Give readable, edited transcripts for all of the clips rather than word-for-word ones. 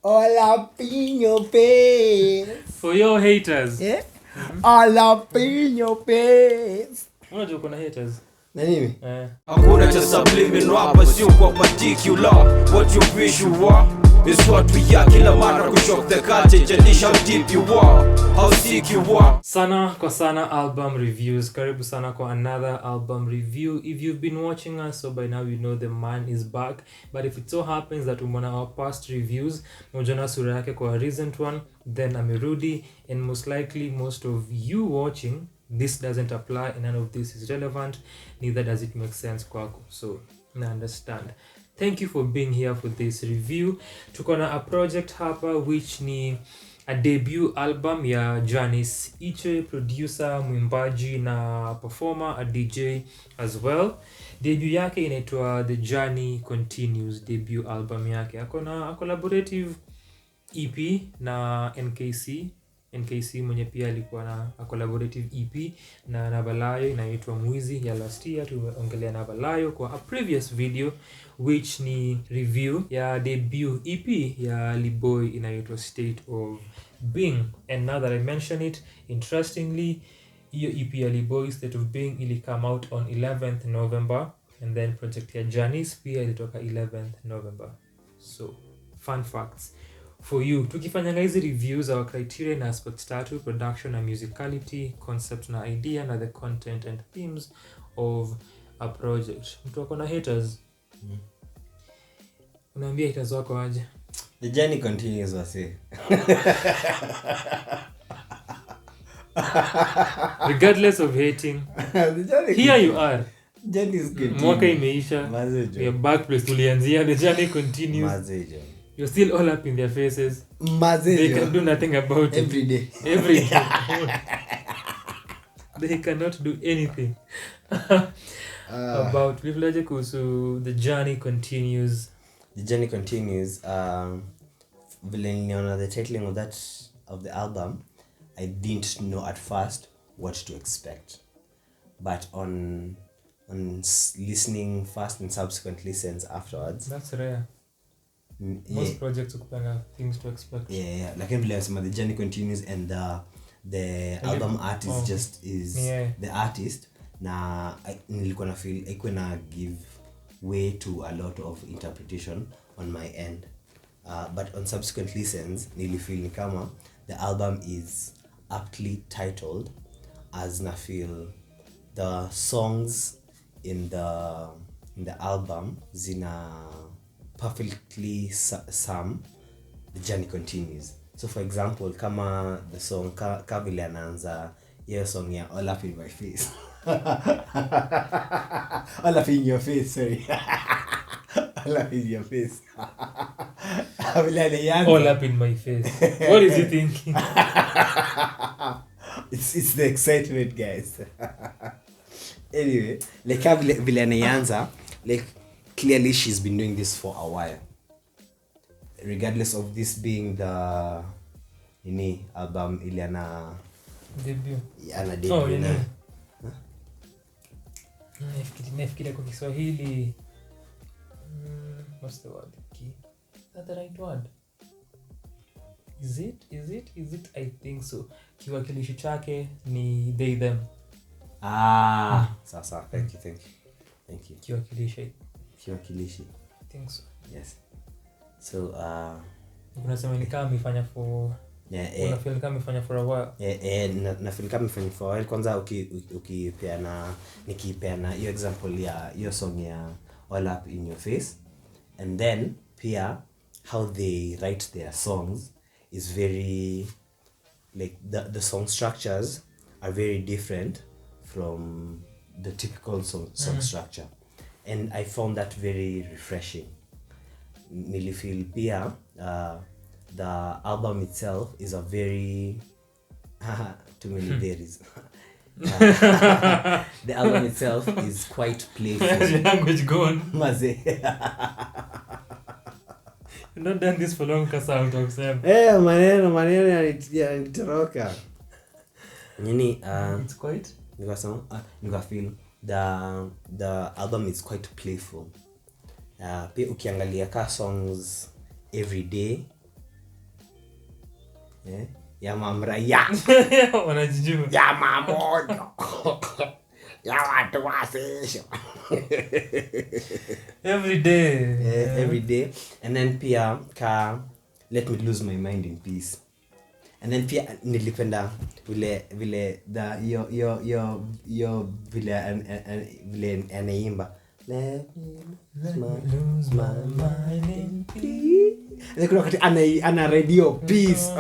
All up in your face. For your haters. Yeah? All up in your face. Unajua kuna haters. Na nini? Hakuna cha subliminal hapa, sio kwa particular. What you wish you are is what we are. Kila mara kushock the culture, jadish how deep you are, how sick you are. Sana kwa Sanaa album reviews. Karibu sana kwa another album review. If you've been watching us, so by now you know the man is back. But if it so happens that umeona our past reviews, mojona sura yake kwa recent one, then amerudi, and most likely most of you watching, this doesn't apply and none of this is relevant, neither does it make sense kwako. So I understand. Thank you for being here for this review. Tuko na a project hapa which ni a debut album ya Janice Iche, producer, mwimbaji na performer, a DJ as well. Debut yake inaitwa The Journey Continues, debut album yake. Akona a collaborative EP na NKC mwenye pia alikuwa na a collaborative EP na Nabalayo inaitwa Mwizi ya last year. Tumeongelea Nabalayo kwa a previous video which ni review ya debut EP ya Liboy inaitwa State of Being. And now that I mention it, interestingly, hiyo EP ya Liboy State of Being ili come out on 11th November, and then project ya Janice pia ilitoka 11th November. So, fun facts for you. Tukifanya hizi reviews, our criteria na aspects tatu: production na musicality, concept na idea, na the content and themes of a project. Mtu wako na haters? Unaambia haters wako aje? The journey continues, wase. Regardless of hating, here you are. Journey is good. Mwaka imeisha. We are back place tulianzia. The journey continues. Mazejo. You're still all up in their faces. Mazejo. They can do nothing about it. Every day. Every day. They cannot do anything about privilege kuhusu The Journey Continues. The Journey Continues. Vile niliona the titling of the album, I didn't know at first what to expect, but on listening first and subsequent listens afterwards. That's rare. Most projects ukupanga things to expect. Yeah. Like vile nasema The Journey Continues, and the album artist is the artist. Na nilikuwa na feel iko na give way to a lot of interpretation on my end. But on subsequent listens, nili feel ni kama the album is aptly titled, as na feel the songs in the album zina perfectly sum The Journey Continues. So for example, kama the song ka vile anaanza hiyo song ya All Up in My Face. All up in your face, sorry. All up in your face. All up in my face. What is he thinking? It's the excitement, guys. Anyway, like vile anaanza, like clearly she's been doing this for a while. Regardless of this being the album ile ana Debut. Ana debut na. Nafikiri kwa Kiswahili. What's the word? Is that the right word? Is it? I think so. Kiwakilishi chake ni they them. Sasa, thank you. Kiwakilishi. I think so. Yes. So unasema ni kama amefanya for unafeel kama amefanya for a while. Na feel kama amefanya for a while. Kwanza nikipeana hiyo example ya hiyo song ya All Up in Your Face, and then pia how they write their songs is very like the song structures are very different from the typical song structure, and I found that very refreshing. Nilifeel pia the album itself is a very too many berries. The album itself is quite playful. Language gone. Maze. You've not done this for long kasa out of them. Maneno yanitoroka. Nini it's quite nika feel the album is quite playful. Pia ukiangalia ka songs Every Day ya mamraya wanajijua ya mamono ya watu wasisho every day every day. And then pia let me lose my mind in peace. And then pia nilipenda vile the yo vile anaimba let me lose my mind in peace. Kuna wakati ana radio peace.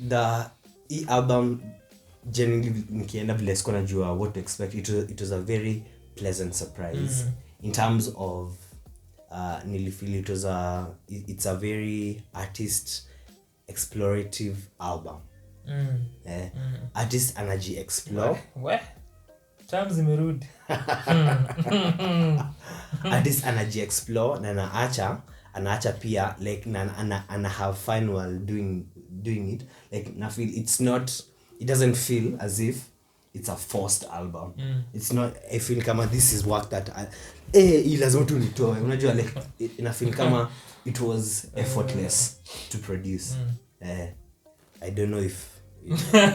The album genuinely nikienda vile sikuwa najua what to expect. It was a very pleasant surprise in terms of nilifeel it's a very artist explorative album. Artist anaji explore terms zimerudi artist anaji explore na anaacha pia like ana have fun while doing it. Like na feel it doesn't feel as if it's a forced album. It's not, I feel kama this is work that lazima tu nitoe, unajua like ina feel kama it was effortless to produce. I don't know if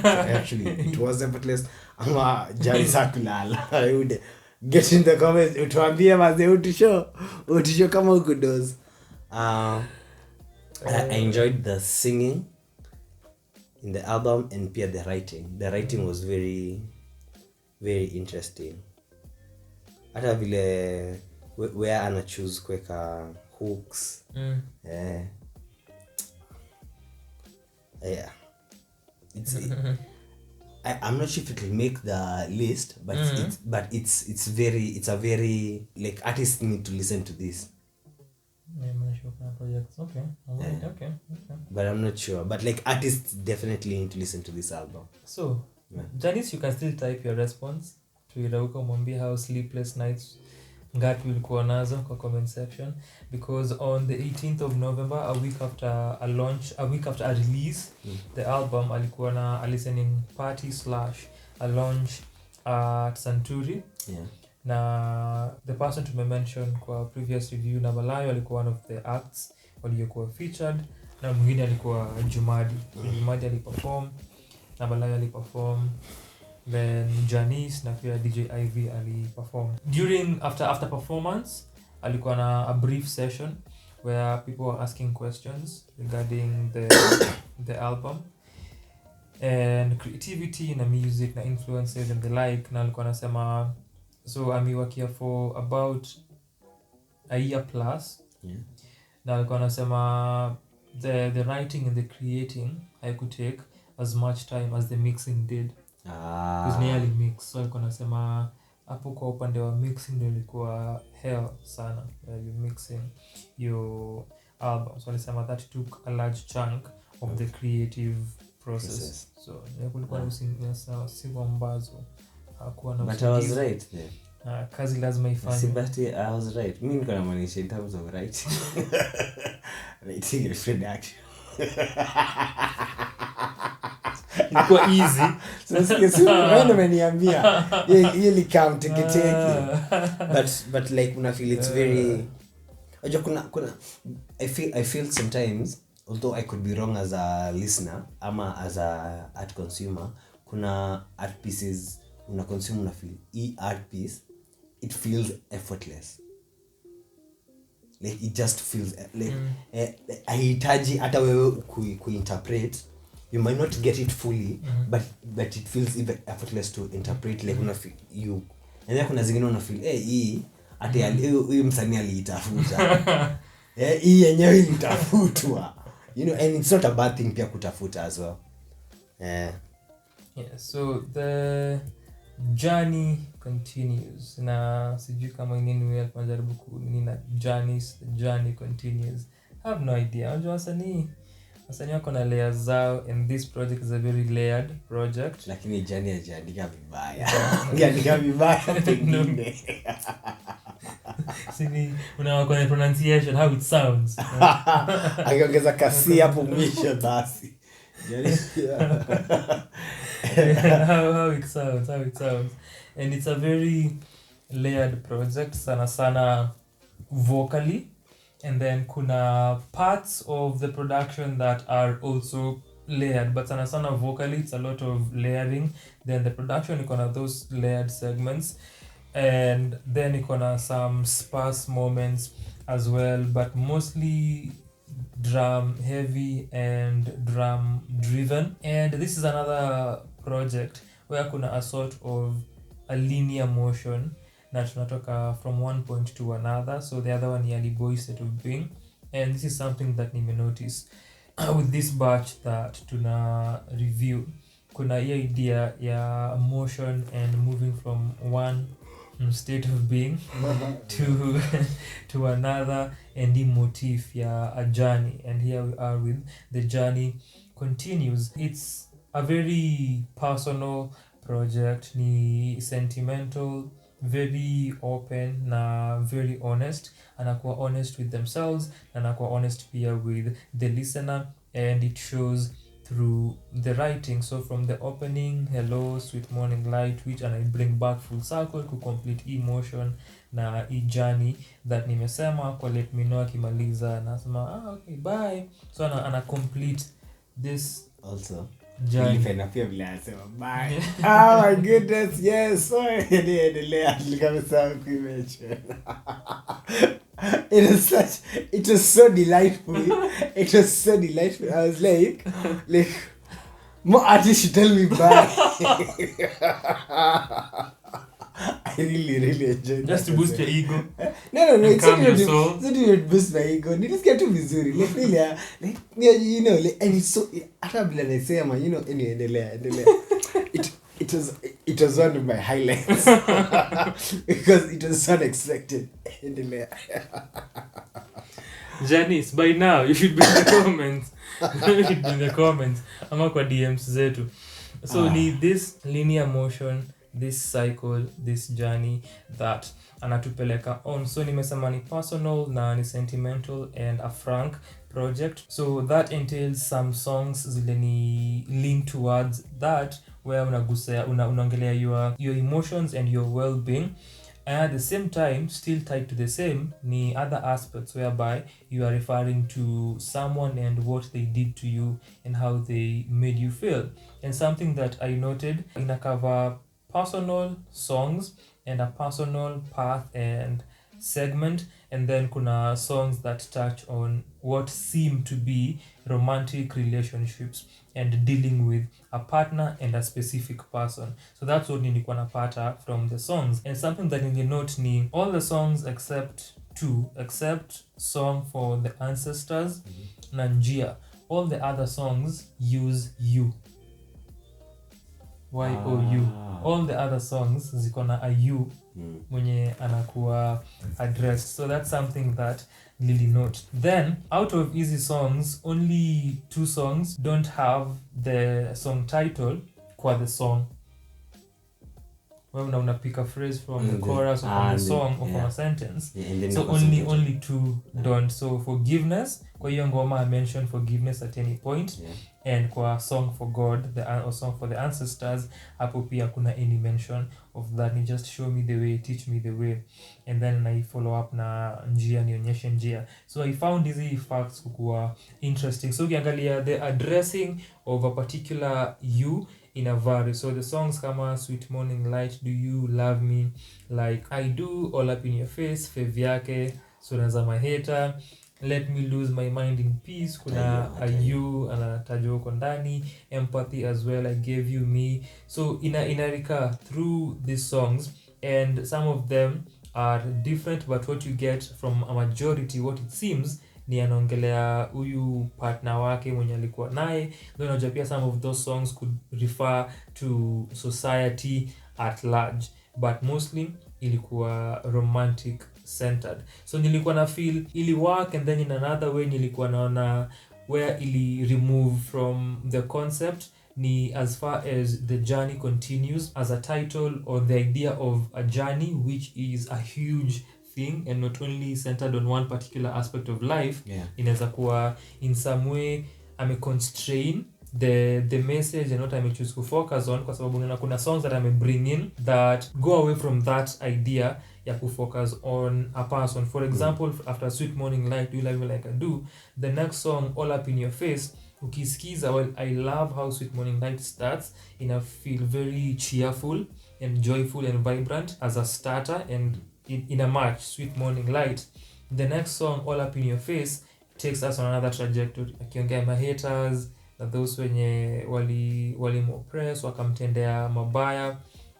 actually it was effortless ama Janice kulala. I would get in the comments utuambie maze utisho kama uko does. I enjoyed the singing in the album and pia the writing was very very interesting. Hata vile where ana choose kuweka hooks. It's I'm not sure if it will make the list, but it's a very like artists need to listen to this. Okay. But I'm not sure, but like artists definitely need to listen to this album. So Janice, you can still type your response to Irauka mwambie how sleepless nights ngapi ulikuwa nazo kwa comment section, because on the 18th of November, a week after a release, the album alikuwa na a listening party / a launch at Santuri. Na the person to mention kwa previous review na Balayo alikuwa one of the acts waliokuwa featured, na mwingine alikuwa Jumadi aliperform, na Balayo aliperform, then Janice na pia DJ Ivy aliperform. After performance alikuwa na a brief session where people were asking questions regarding the album and creativity na music na influences and the like. Na alikuwa anasema so amewakia for about a year plus. Na alikuwa anasema the writing and the creating I could take as much time as the mixing did. It was nearly mixed. So alikuwa anasema hapo kwa upande wa mixing ndio ilikuwa hell sana, you mixing your album. So alisema that took a large chunk of the creative process. So kulikuwa na usingiza siku ambazo hakuwa na usingiza. But I was right there. Kazi lazima ifanye. But I was right. Mimi niko na maanisha in terms of right. Writing is production. Ilikuwa easy. Sasa wewe umeniambia hiyo ni count tiketeki. But like una feel it's very kuna I feel sometimes, although I could be wrong as a listener ama as a art consumer, kuna art pieces una consume una feel art piece it feels effortless. Like it just feels like haihitaji hata wewe kuinterpret. You might not get it fully, but it feels even effortless to interpret. Like una feel you, and then kuna zingine una feel hii hata huyu msanii aliitafuta. Hii yenyewe ilitafutwa. You know, and it's not a bad thing pia kutafuta as well. Yeah, so the journey continues. Na sijui kama nini wewe tunajaribu kunina Janice, the journey continues. I have no idea. Unajua wasanii wako na layers zao, and this project is a very layered project. Lakini Jani hajaandika vibaya. Hajaandika vibaya pengine. Sini unaona na pronunciation how it sounds. Akiongeza kasi hapo mwisho basi. how it sounds. And it's a very layered project, sana vocally. and then kuna parts of the production that are also layered, but sana vocally it's a lot of layering. Then the production ikona those layered segments, and then ikona some sparse moments as well, but mostly drum heavy and drum driven. And this is another project where kuna a sort of a linear motion na tunatoka from one point to another, so the other one ni boy state of being. And this is something that nime notice with this batch that tuna review. Kuna hii idea ya motion and moving from one state of being to another, and the motif ya a journey. And here we are with the journey continues. It's a very personal project, ni sentimental, very open na very honest. Anakuwa honest with themselves, anakuwa honest pia with the listener, and it shows through the writing. So from the opening, hello sweet morning light, which and I bring back full circle to complete emotion na journey that nimesema kwa let me know akimaliza nasema okay bye. So ana complete this also journey. Nilipenda pia vile anasema bye. Oh my goodness, yes. Sorry, endelea kabisa kuimecha. It was so delightful. I was like more artists should tell me bye. I really enjoyed just to boost your ego. No, it's not to boost my ego. Nilisikia tu vizuri. Like you know, like, and it's so hata bila nasema, you know, endelea. It was one of my highlights because it was so unexpected. Endelea. Janice, by now you should be in the comments. You should be in the comments. Ama kwa DMs zetu. So need this linear motion, this cycle, this journey that anatupeleka on. So nimesema ni personal na ni sentimental and a frank project. So that entails some songs zile ni lean towards that, where unaongelea your emotions and your well-being, and at the same time still tied to the same ni other aspects whereby you are referring to someone and what they did to you and how they made you feel. And something that I noted, ina cover personal songs and a personal path and segment, and then kuna songs that touch on what seem to be romantic relationships and dealing with a partner and a specific person. So that's what nilikuwa napata from the songs. And something that in the note ni all the songs except Song for the Ancestors na Njia, all the other songs use you, YOU. All the other songs ziko na a you mwenye anakuwa addressed. So that's something that Lily note. Then out of easy songs, only 2 songs don't have the song title kwa the song. When una pick a phrase from the chorus or from the song or from a sentence, so only 2 don't. So forgiveness, kwa hiyo ngoma I mentioned forgiveness at any point, and kwa song for God, or song for the ancestors, hapo pia kuna any mention of that. Ni just show me the way, teach me the way, and then I follow up na njia, nionyeshe njia. So I found these facts kukuwa interesting. So ukiangalia the addressing of a particular you in a vary. So the songs kama Sweet Morning Light, Do You Love Me Like I Do, All Up In Your Face, Fave Yake, Sura za Maheta, Let Me Lose My Mind in Peace, kuna a you anatajwa huko ndani, Empathy as well, I Gave You Me. So inarika through these songs, and some of them are different, but what you get from a majority, what it seems, ni anaongelea huyu partner wake mwenye alikuwa naye. Though unajua pia some of those songs could refer to society at large, but mostly ilikuwa romantic centered. So nilikuwa na feel ili work, and then in another way nilikuwa naona where ili remove from the concept ni as far as the journey continues as a title, or the idea of a journey, which is a huge thing and not only centered on one particular aspect of life. Inaweza kuwa in some way constrain the message and what I may choose to focus on, kwa sababu kuna songs that I may bring in that go away from that idea ya focus on a person. For example, after Sweet Morning Light, Do You Love Me Like I Do, the next song, All Up In Your Face, ukisikiza, well, I love how Sweet Morning Light starts in a feel very cheerful and joyful and vibrant as a starter, and in a match, Sweet Morning Light. The next song, All Up In Your Face, takes us on another trajectory. Akiongea my haters, na those wenye wali oppress, wakamtendea mabaya,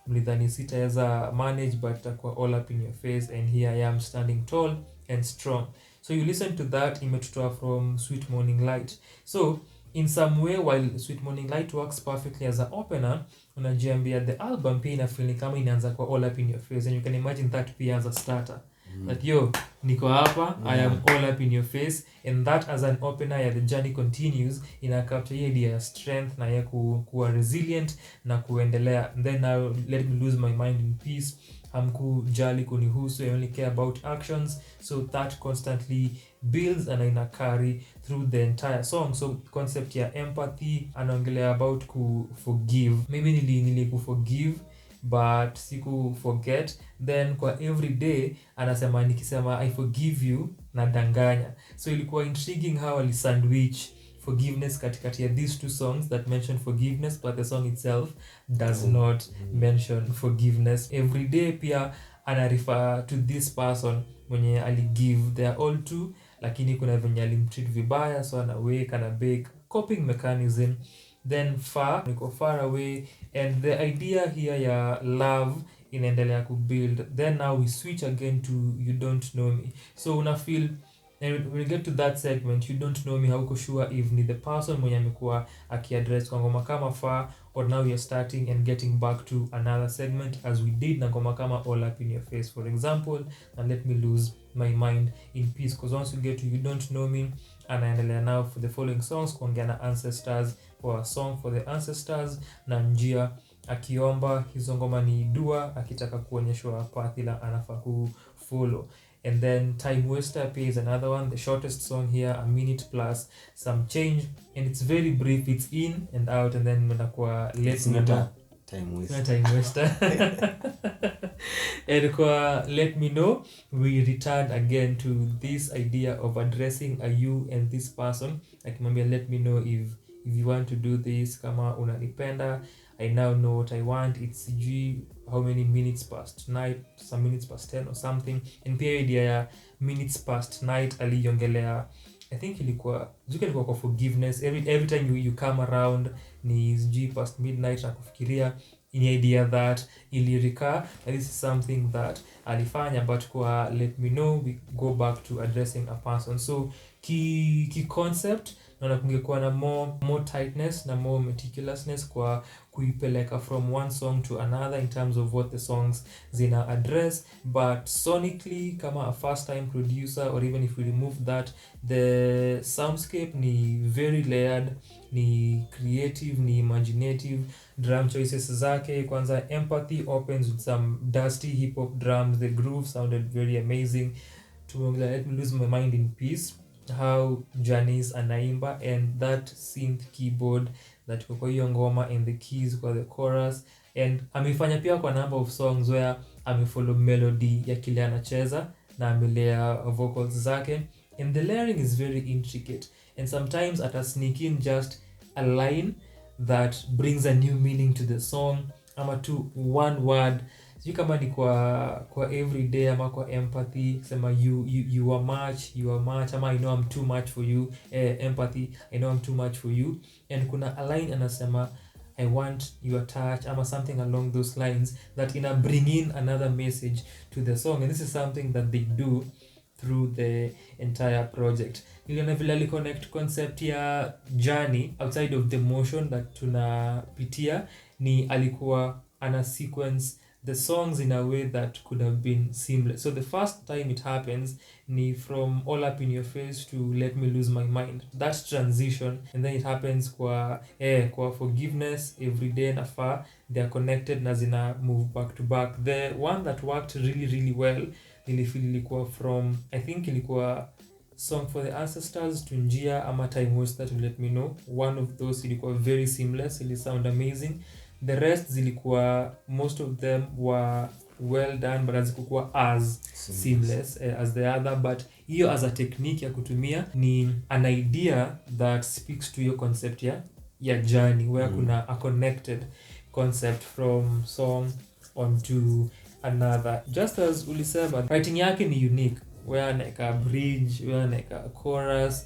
mlidhani sitaweza manage, but kwa all up in your face, and here I am standing tall and strong. So you listen to that, imetutoa from Sweet Morning Light. So in some way, while Sweet Morning Light works perfectly as an opener, unajiambia the album pia ina feel kama inaanza kwa all up in your face, and you can imagine that pia as a starter. That yo, niko hapa, I am all up in your face, and that as an opener ya The Journey Continues, ina capture hii idea ya strength na ya kuwa resilient na kuendelea. And then now let me lose my mind in peace, hamkujali kunihusu, I only care about actions. So that constantly builds and ina carry through the entire song. So concept ya empathy, anaongelea about forgive. Maybe nili kuforgive, but siku forget. Then kwa everyday anasema nikisema I forgive you na danganya. So ilikuwa intriguing how ali sandwich forgiveness katikati ya these two songs that mention forgiveness, but the song itself does not mention forgiveness. Everyday pia ana refer to this person mwenye ali give, they are all two, lakini kuna venye alimtreat vibaya, so ana wake, ana bake, coping mechanism. Then niko far away, and the idea here ya love inaendelea kubuild. Then now we switch again to You Don't Know Me. So una feel, and when we get to that segment, You Don't Know Me, hauko sure if ni the person mwenye amekuwa akiaddress kwa ngoma kama far, or now we are starting and getting back to another segment as we did na ngoma kama All Up In Your Face, for example, and Let Me Lose My Mind in Peace. Because once you get to You Don't Know Me, anaendelea now for the following songs kuongea na ancestors, for a song for the ancestors, na njia akiomba. Hizo ngoma ni dua, akitaka kuonyeshwa path ila anafaa kufollow. And then Time Waster pia is another one, the shortest song here, a minute plus some change, and it's very brief, it's in and out, and then mnakuwa Let Me Know. Time waster. And kwa Let Me Know, we return again to this idea of addressing a you and this person. Akimwambia let me know if you want to do this, kama unanipenda, I now know what I want, it's how many minutes past night, some minutes past 10 or something. And pia idea ya minutes past night aliongelea, I think ilikuwa kwa forgiveness. Every time you come around ni past midnight na kufikiria, in idea that ilirika, this is something that alifanya. But kwa Let Me Know, we go back to addressing a person. So ki concept na kungekuwa na more tightness na more meticulousness kwa kuipeleka from one song to another in terms of what the songs zina address. But sonically, kama a first time producer, or even if we remove that, the soundscape ni very layered, ni creative, ni imaginative. Drum choices zake, kwanza Empathy opens with some dusty hip hop drums, the groove sounded very amazing. To Let Me Lose My Mind in Peace, how Janice anaimba, and that synth keyboard that kwa hiyo ngoma, and the keys kwa the chorus. And amefanya pia kwa number of songs where amefollow melody ya kile anacheza na amelea vocals zake, and the layering is very intricate, and sometimes ata sneak in just a line that brings a new meaning to the song, ama to one word. Sijui kama ni kwa everyday ama kwa Empathy, sema you are much, ama I know I'm too much for you. Empathy, I know I'm too much for you. And kuna a line anasema I want your touch, ama something along those lines, that ina bring in another message to the song. And this is something that they do through the entire project. Niliona vile aliconnect concept ya journey outside of the motion that tunapitia, ni alikuwa ana sequence the songs in a way that could have been seamless. So the first time it happens ni from All Up In Your Face to Let Me Lose My Mind, that transition, and then it happens kwa Forgiveness, Everyday na Far. They are connected na zina move back to back. The one that worked really really well nilifeel ilikuwa from, I think ilikuwa Song for the Ancestors to Njia ama Time Waster to Let Me Know. One of those ilikuwa very seamless, it sound amazing. The rest zilikuwa, most of them were well done, but hazikuwa as seamless as the other. But hiyo as a technique ya kutumia ni an idea that speaks to your concept ya journey, where kuna a connected concept from song onto another. Just as ulisema, writing yake ni unique, where like a bridge, where like a chorus,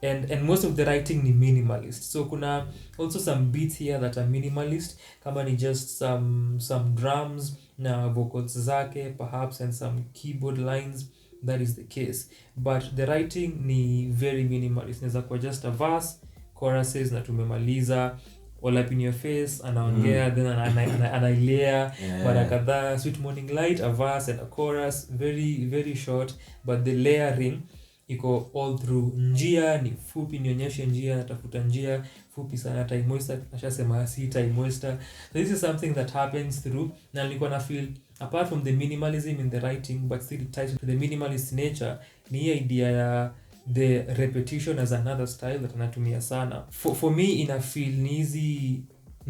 and most of the writing ni minimalist. So kuna also some beats here that are minimalist, kama ni just some drums na vocals zake perhaps, and some keyboard lines. That is the case, but the writing ni very minimalist. Inaweza kuwa just a verse, choruses na tumemaliza, all up in your face, anaongea then anailea mara kadhaa, Sweet Morning Light, a verse and a chorus, very very short, but the layering iko all through. Njia ni fupi, nionyeshe njia, natafuta njia fupi sana, Time Waster ashasema si Time Waster. So this is something that happens through, na nilikuwa na feel apart from the minimalism in the writing, but still it ties to the minimalist nature, ni idea ya the repetition as another style that anatumia sana. For me ina feel ni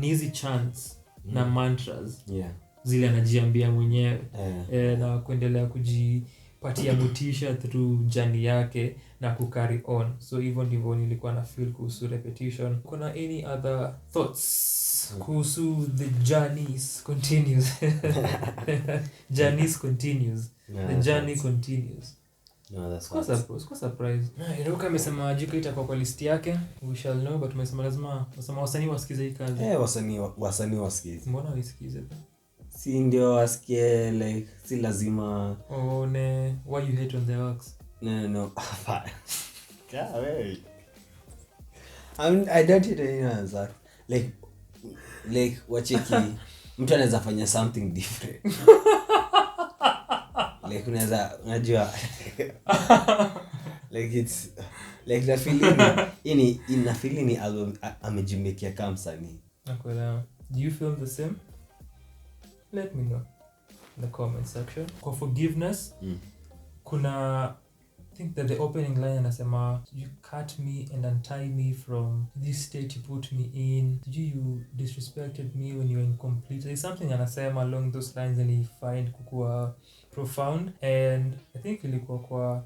easy chants na mantras zile anajiambia mwenyewe na kuendelea kujipatia motisha through journey yake na kucarry on. So hivyo ndivyo nilikuwa na feel kuhusu repetition. Kuna any other thoughts kuhusu the Janice continues? Janice continues. The journey continues. No, that's quite surprised. Iroka amesema Jiko itakuwa kwa list yake. We shall know, but tumesema lazima wasanii wasikize hii kazi. Wasanii wasikize. Mbona wasikize? Si ndio wasikie, like si lazima. Oh ne, why you hate on the works? No. Yeah, wait. I don't hate anyone else. Like wacheki mtu anaweza fanya something different. Like unajua like it's like the feeling ina feeling ni album amejimekia kama msanii. Nakuelewa. Do you feel the same? Let me know in the comment section. For forgiveness, kuna, I think that the opening line anasema, you cut me and untie me from this state you put me in. You disrespected me when you were incomplete. There's something anasema along those lines and he find kukua profound, and I think ilikuwa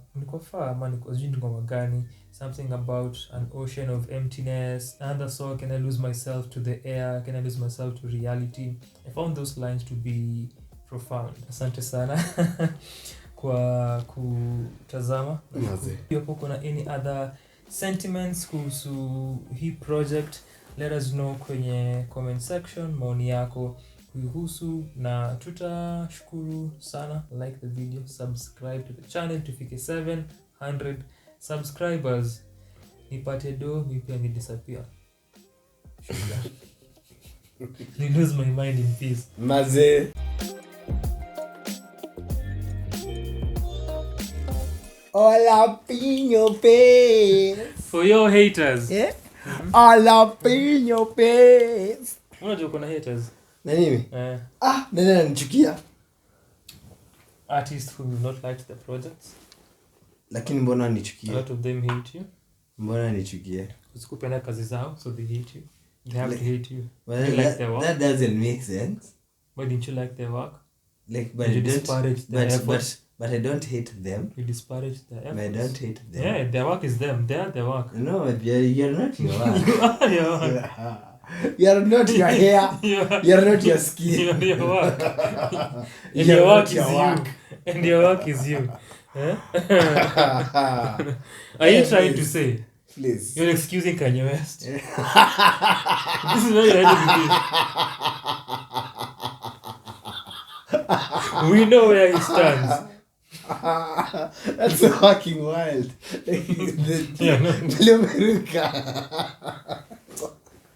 far ama nilikuwa gani, something about an ocean of emptiness. Another song, can I lose myself to the air, can I lose myself to reality. I found those lines to be profound. Asante sana kwa kutazama. Hapo kuna any other sentiments kuhusu hii project, let us know kwenye comment section maoni yako kuhusu, na tutashukuru sana. Like the video, subscribe to the channel tufike 700 subscribers, nipate do mi pia ni disappear. Ni lose my mind in peace maze. All up in your face. For your haters. Yeah? All up in your face. Unajua kuna haters. Na nini? Nani ananichukia? Artists who will not like the projects. Lakini mbona nichukie? A lot of them hate you. Mbona nichukie? Usikupenda kazi zao, so they hate you. They have to hate you. Well, you like their work? That doesn't make sense. Why didn't you like their work? Like, but you disparage their effort. But I don't hate them. You disparage their effort. But I don't hate them. Yeah, their work is them. They are their work. No, but you're not your work. You are your work. You're not your hair. You're not your skin. You're your work. And your work is you. And your work is you. Are you trying to say? Please. You're excusing Kanye West. This is where you're heading with. We know where he stands. That's fucking wild. Yeah, no.